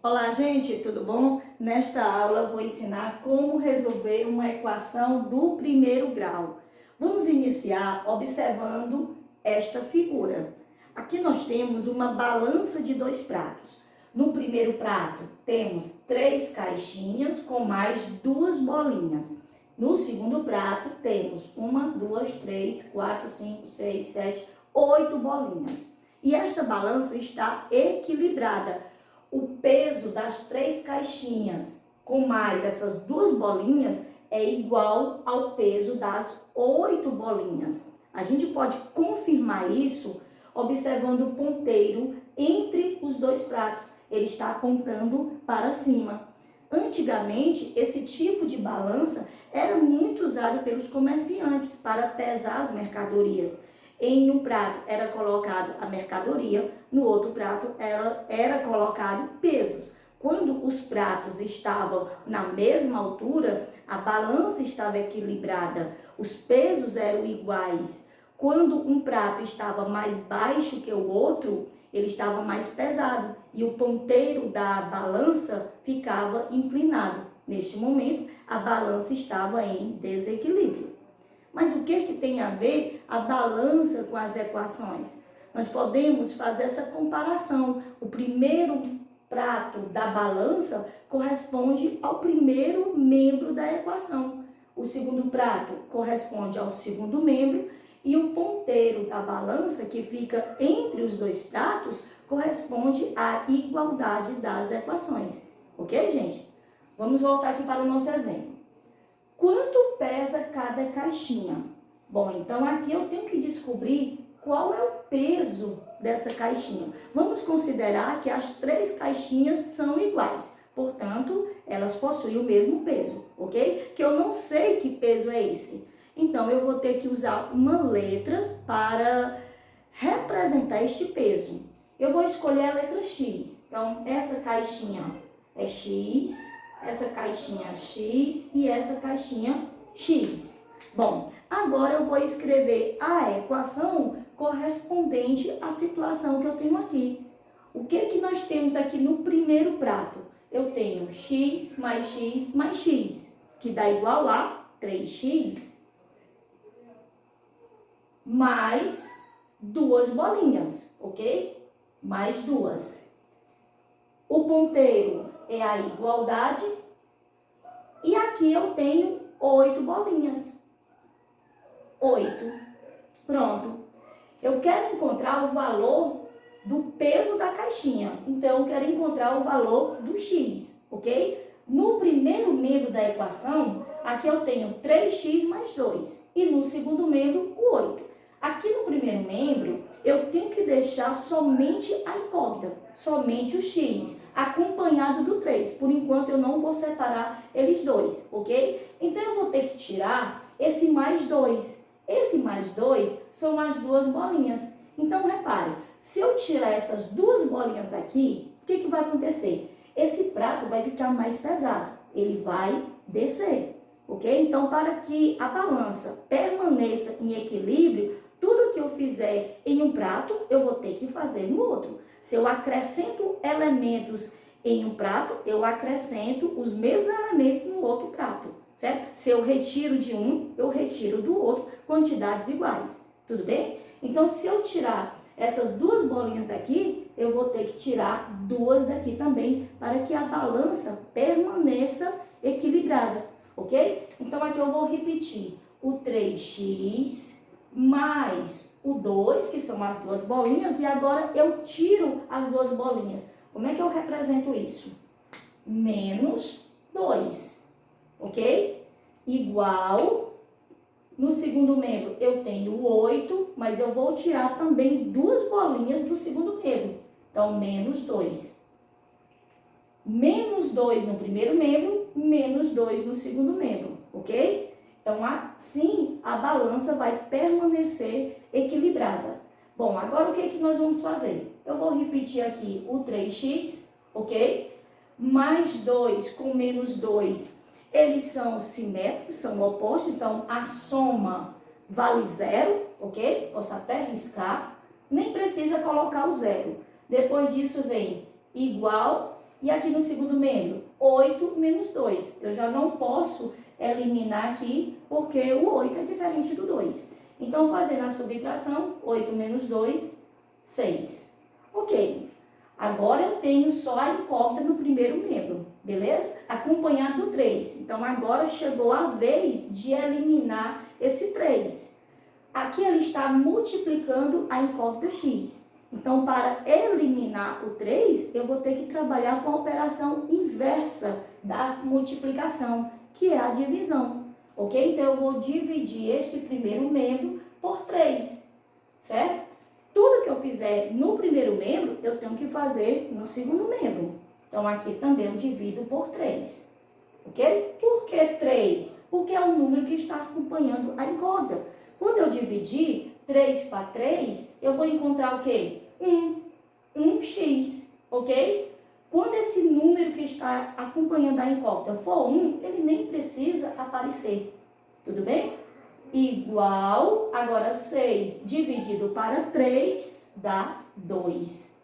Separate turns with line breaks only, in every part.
Olá, gente, tudo bom? Nesta aula eu vou ensinar como resolver uma equação do primeiro grau. Vamos iniciar observando esta figura. Aqui nós temos uma balança de dois pratos. No primeiro prato temos 3 caixinhas com mais 2 bolinhas. No segundo prato temos 1, 2, 3, 4, 5, 6, 7, 8 bolinhas. E esta balança está equilibrada. O peso das 3 caixinhas com mais essas 2 bolinhas é igual ao peso das 8 bolinhas. A gente pode confirmar isso observando o ponteiro entre os dois pratos. Ele está apontando para cima. Antigamente, esse tipo de balança era muito usado pelos comerciantes para pesar as mercadorias. Em um prato era colocado a mercadoria, no outro prato era colocado pesos. Quando os pratos estavam na mesma altura, a balança estava equilibrada, os pesos eram iguais. Quando um prato estava mais baixo que o outro, ele estava mais pesado e o ponteiro da balança ficava inclinado. Neste momento, a balança estava em desequilíbrio. Mas o que tem a ver a balança com as equações? Nós podemos fazer essa comparação. O primeiro prato da balança corresponde ao primeiro membro da equação. O segundo prato corresponde ao segundo membro e o ponteiro da balança, que fica entre os dois pratos, corresponde à igualdade das equações. Ok, gente? Vamos voltar aqui para o nosso exemplo. Quanto pesa cada caixinha? Bom, então aqui eu tenho que descobrir qual é o peso dessa caixinha. Vamos considerar que as 3 caixinhas são iguais, portanto, elas possuem o mesmo peso, ok? Que eu não sei que peso é esse. Então, eu vou ter que usar uma letra para representar este peso. Eu vou escolher a letra X. Então, essa caixinha é X, essa caixinha X e essa caixinha X. Bom, agora eu vou escrever a equação correspondente à situação que eu tenho aqui. O que nós temos aqui no primeiro prato? Eu tenho x mais x, que dá igual a 3x mais 2 bolinhas, ok? Mais 2. O ponteiro é a igualdade e aqui eu tenho 8 bolinhas. 8. Pronto. Eu quero encontrar o valor do peso da caixinha. Então, eu quero encontrar o valor do x, ok? No primeiro membro da equação, aqui eu tenho 3x mais 2. E no segundo membro, o 8. Aqui no primeiro membro, eu tenho que deixar somente a incógnita, somente o x, acompanhado do 3. Por enquanto, eu não vou separar eles dois, ok? Então, eu vou ter que tirar esse mais 2. Esse mais 2 são as 2 bolinhas. Então, repare, se eu tirar essas 2 bolinhas daqui, o que vai acontecer? Esse prato vai ficar mais pesado, ele vai descer, ok? Então, para que a balança permaneça em equilíbrio, tudo que eu fizer em um prato, eu vou ter que fazer no outro. Se eu acrescento elementos em um prato, eu acrescento os mesmos elementos no outro prato, certo? Se eu retiro de um, eu retiro do outro, quantidades iguais, tudo bem? Então, se eu tirar essas 2 bolinhas daqui, eu vou ter que tirar 2 daqui também, para que a balança permaneça equilibrada, ok? Então, aqui eu vou repetir o 3x mais o 2, que são as 2 bolinhas, e agora eu tiro as 2 bolinhas. Como é que eu represento isso? Menos 2, ok? Igual, no segundo membro eu tenho 8, mas eu vou tirar também 2 bolinhas do segundo membro. Então, menos 2. Menos 2 no primeiro membro, menos 2 no segundo membro, ok? Então, assim, a balança vai permanecer equilibrada. Bom, agora o que nós vamos fazer? Eu vou repetir aqui o 3x, ok? Mais 2 com menos 2, eles são simétricos, são opostos, então a soma vale 0, ok? Posso até riscar, nem precisa colocar o 0. Depois disso vem igual, E aqui no segundo membro, 8 menos 2. Eu já não posso eliminar aqui, porque o 8 é diferente do 2. Então, fazendo a subtração, 8 menos 2, 6. Ok. Agora eu tenho só a incógnita no primeiro membro, beleza? Acompanhado do 3. Então, agora chegou a vez de eliminar esse 3. Aqui ele está multiplicando a incógnita x. Então, para eliminar o 3, eu vou ter que trabalhar com a operação inversa da multiplicação, que é a divisão, ok? Então, eu vou dividir este primeiro membro por 3, certo? Tudo que eu fizer no primeiro membro, eu tenho que fazer no segundo membro. Então, aqui também eu divido por 3, ok? Por que 3? Porque é o número que está acompanhando a incógnita. Quando eu dividir 3 para 3, eu vou encontrar o quê? 1x, ok? Quando esse número que está acompanhando a incógnita for 1, ele nem precisa aparecer, tudo bem? Igual, agora 6 dividido para 3 dá 2.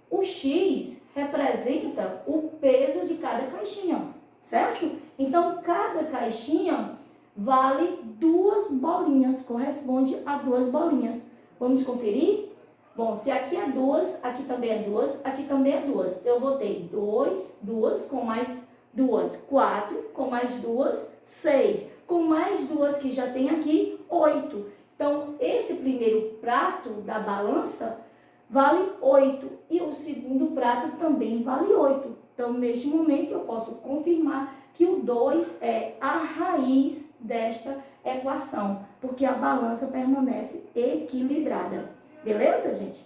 O x representa o peso de cada caixinha, certo? Então, cada caixinha vale 2 bolinhas, corresponde a 2 bolinhas. Vamos conferir? Bom, se aqui é 2, aqui também é 2, aqui também é 2. Eu vou ter 2 com mais 2, 4, com mais 2, 6, com mais 2 que já tem aqui, 8. Então, esse primeiro prato da balança vale 8 e o segundo prato também vale 8. Então, neste momento, eu posso confirmar que o 2 é a raiz desta equação, porque a balança permanece equilibrada. Beleza, gente?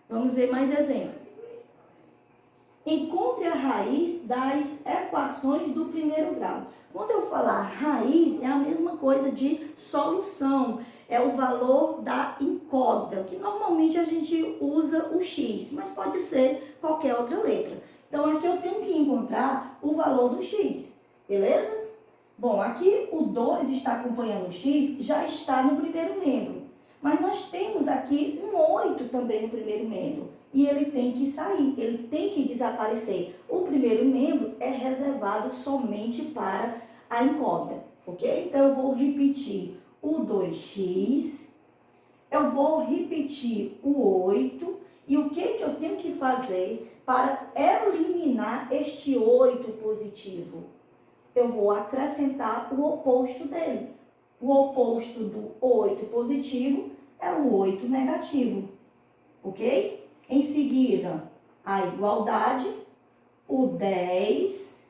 Vamos ver mais exemplos. Encontre a raiz das equações do primeiro grau. Quando eu falar raiz, é a mesma coisa de solução. É o valor da incógnita, que normalmente a gente usa o x, mas pode ser qualquer outra letra. Então, aqui eu tenho que encontrar o valor do x, beleza? Bom, aqui o 2 está acompanhando o x, já está no primeiro membro. Mas nós temos aqui um 8 também no primeiro membro. E ele tem que sair, ele tem que desaparecer. O primeiro membro é reservado somente para a incógnita, ok? Então, eu vou repetir o 2x, eu vou repetir o 8, e o que eu tenho que fazer para eliminar este 8 positivo? Eu vou acrescentar o oposto dele. O oposto do 8 positivo é o 8 negativo, ok? Em seguida, a igualdade, o 10.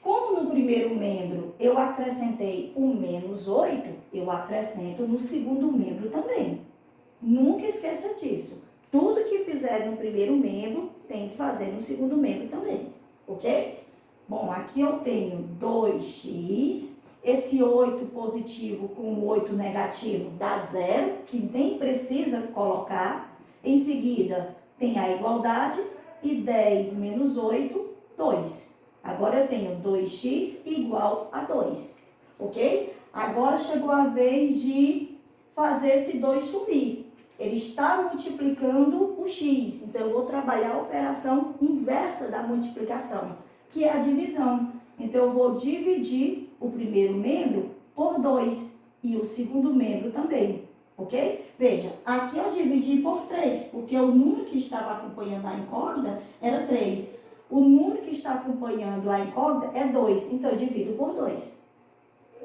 Como no primeiro membro eu acrescentei o menos 8, eu acrescento no segundo membro também. Nunca esqueça disso. Tudo que fizer no primeiro membro, tem que fazer no segundo membro também, ok? Bom, aqui eu tenho 2x, esse 8 positivo com 8 negativo dá 0, que nem precisa colocar. Em seguida, tem a igualdade e 10 menos 8, 2. Agora eu tenho 2x igual a 2, ok? Agora chegou a vez de fazer esse 2 subir. Ele está multiplicando o x, então eu vou trabalhar a operação inversa da multiplicação, que é a divisão. Então, eu vou dividir o primeiro membro por 2 e o segundo membro também, ok? Veja, aqui eu dividi por 3, porque o número que estava acompanhando a incógnita era 3. O número que está acompanhando a incógnita é 2, então eu divido por 2.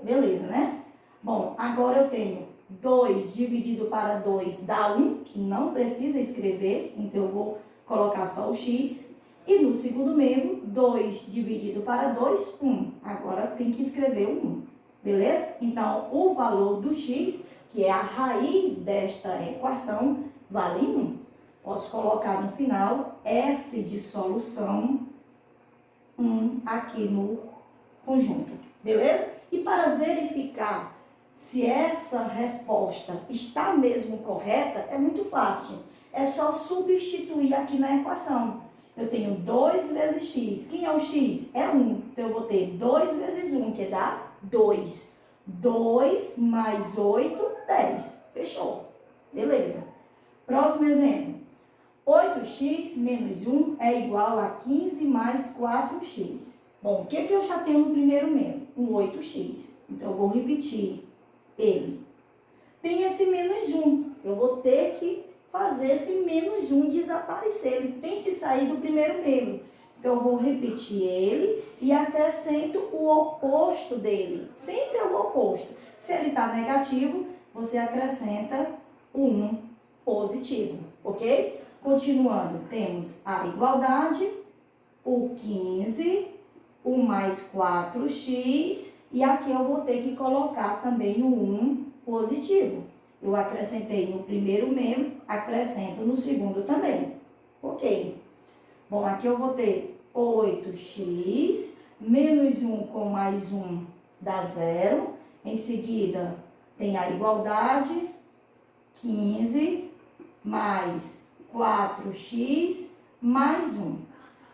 Beleza, né? Bom, agora eu tenho 2 dividido para 2 dá 1, que não precisa escrever, então eu vou colocar só o x. E no segundo membro, 2 dividido para 2, 1. Agora tem que escrever o 1, beleza? Então, o valor do x, que é a raiz desta equação, vale 1. Posso colocar no final S de solução 1 aqui no conjunto, beleza? E para verificar se essa resposta está mesmo correta, é muito fácil, gente. É só substituir aqui na equação. Eu tenho 2 vezes x. Quem é o x? É 1. Então, eu vou ter 2 vezes 1, que dá 2. 2 mais 8, 10. Fechou. Beleza. Próximo exemplo. 8x menos 1 é igual a 15 mais 4x. Bom, o que eu já tenho no primeiro membro? Um 8x. Então, eu vou repetir ele. Tem esse menos 1. Eu vou ter que fazer esse menos 1 desaparecer. Ele tem que sair do primeiro membro. Então, eu vou repetir ele e acrescento o oposto dele. Sempre é o oposto. Se ele está negativo, você acrescenta o 1 positivo, ok? Continuando, temos a igualdade, o 15, o mais 4x, e aqui eu vou ter que colocar também o 1 positivo. Eu acrescentei no primeiro membro, acrescento no segundo também, ok? Bom, aqui eu vou ter 8x, menos 1 com mais 1 dá 0. Em seguida, tem a igualdade, 15 mais 4x mais 1.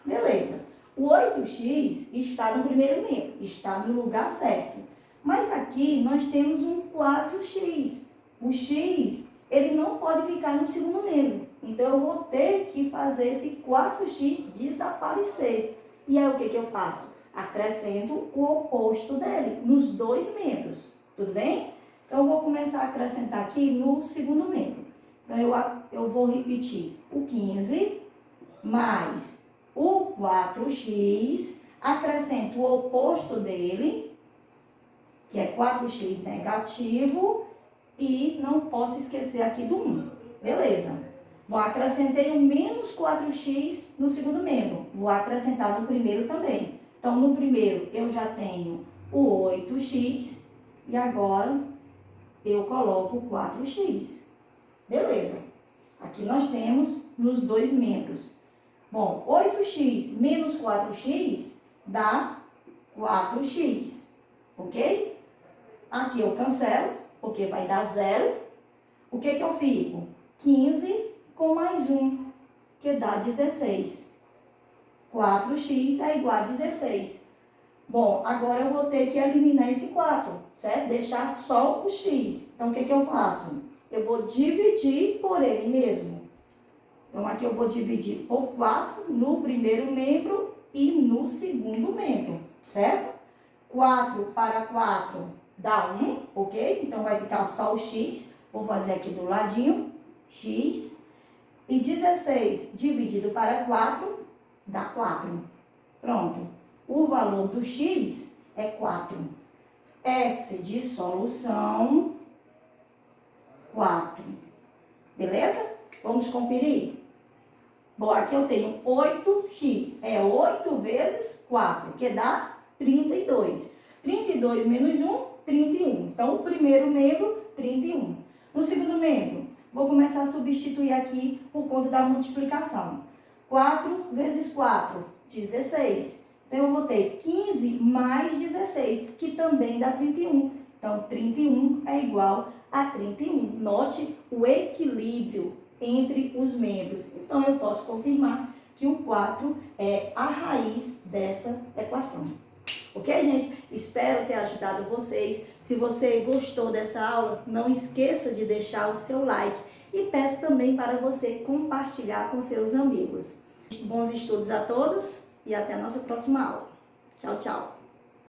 Beleza. O 8x está no primeiro membro, está no lugar certo. Mas aqui nós temos um 4x. O x, ele não pode ficar no segundo membro. Então, eu vou ter que fazer esse 4x desaparecer. E aí, o que eu faço? Acrescento o oposto dele, nos dois membros. Tudo bem? Então, eu vou começar a acrescentar aqui no segundo membro. Então, eu vou repetir o 15 mais o 4x, acrescento o oposto dele, que é 4x negativo, e não posso esquecer aqui do 1. Beleza. Bom, acrescentei o menos 4x no segundo membro. Vou acrescentar no primeiro também. Então, no primeiro, eu já tenho o 8x, e agora eu coloco o 4x. Beleza. Aqui nós temos nos dois membros. Bom, 8x menos 4x dá 4x, ok? Aqui eu cancelo, porque vai dar 0. O que eu fico? 15 com mais 1, que dá 16. 4x é igual a 16. Bom, agora eu vou ter que eliminar esse 4, certo? Deixar só o x. Então, o que eu faço? Eu vou dividir por ele mesmo. Então, aqui eu vou dividir por 4 no primeiro membro e no segundo membro, certo? 4 para 4 dá 1, ok? Então, vai ficar só o x. Vou fazer aqui do ladinho, x. E 16 dividido para 4 dá 4. Pronto. O valor do x é 4. S de solução, 4. Beleza? Vamos conferir? Bom, aqui eu tenho 8x. É 8 vezes 4, que dá 32. 32 menos 1, 31. Então, o primeiro membro, 31. No segundo membro, vou começar a substituir aqui por conta da multiplicação. 4 vezes 4, 16. Então, eu vou ter 15 mais 16, que também dá 31. Então, 31 é igual a 31. Note o equilíbrio entre os membros. Então, eu posso confirmar que o 4 é a raiz dessa equação. Ok, gente? Espero ter ajudado vocês. Se você gostou dessa aula, não esqueça de deixar o seu like e peço também para você compartilhar com seus amigos. Bons estudos a todos e até a nossa próxima aula. Tchau, tchau!